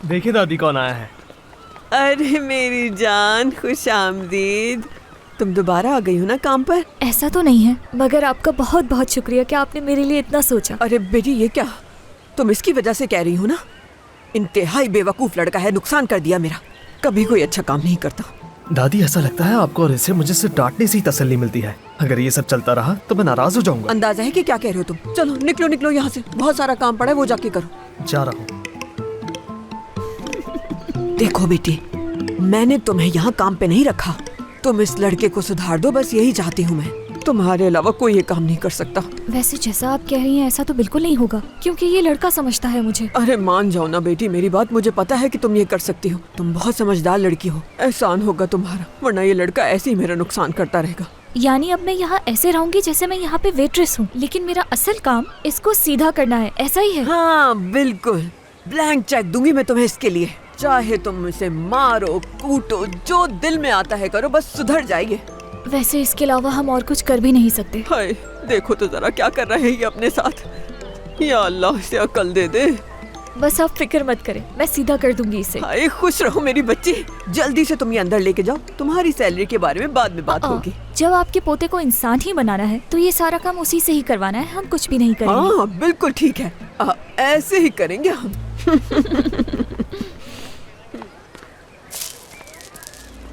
देखिए दादी कौन आया है। अरे मेरी जान, खुश आमदीद। तुम दोबारा आ गई हो ना काम पर? ऐसा तो नहीं है, मगर आपका बहुत बहुत शुक्रिया कि आपने मेरे लिए इतना सोचा। अरे बेटी, ये क्या तुम इसकी वजह से कह रही हो ना? इंतहाई बेवकूफ लड़का है, नुकसान कर दिया मेरा। कभी कोई अच्छा काम नहीं करता। दादी ऐसा लगता है आपको और इसे मुझे सिर्फ डांटने से ही तसल्ली मिलती है। अगर ये सब चलता रहा तो मैं नाराज हो जाऊंगा। अंदाजा है कि क्या कह रहे हो तुम। चलो निकलो निकलो यहाँ से, बहुत सारा काम पड़ा है, वो जाके करो। जा रहा हूँ। देखो बेटी, मैंने तुम्हें यहाँ काम पे नहीं रखा। तुम इस लड़के को सुधार दो, बस यही चाहती हूँ मैं। तुम्हारे अलावा कोई ये काम नहीं कर सकता। वैसे जैसा आप कह रही हैं ऐसा तो बिल्कुल नहीं होगा, क्योंकि ये लड़का समझता है मुझे। अरे मान जाओ ना बेटी मेरी बात, मुझे पता है कि तुम ये कर सकती हो। तुम बहुत समझदार लड़की हो, एहसान होगा तुम्हारा, वरना ये लड़का ऐसे ही मेरा नुकसान करता रहेगा। यानी अब मैं यहाँ ऐसे रहूंगी जैसे मैं यहाँ पे वेट्रेस हूँ, लेकिन मेरा असल काम इसको सीधा करना है, ऐसा ही है? हाँ बिल्कुल, ब्लैंक चेक दूंगी मैं तुम्हें इसके लिए। चाहे तुम इसे मारो कूटो, जो दिल में आता है करो, बस सुधर जाइए। वैसे इसके अलावा हम और कुछ कर भी नहीं सकते। हाय देखो तो जरा क्या कर रहे हैं ये अपने साथ। या अल्लाह इसे अकल दे दे। बस आप फिक्र मत करें, मैं सीधा कर दूंगी इसे। हाय खुश रहो मेरी बच्ची। जल्दी से तुम ये अंदर लेके जाओ, तुम्हारी सैलरी के बारे में बाद में बात होगी। जब आपके पोते को इंसान ही बनाना है तो ये सारा काम उसी से ही करवाना है, हम कुछ भी नहीं करेंगे। हाँ बिल्कुल ठीक है, ऐसे ही करेंगे हम।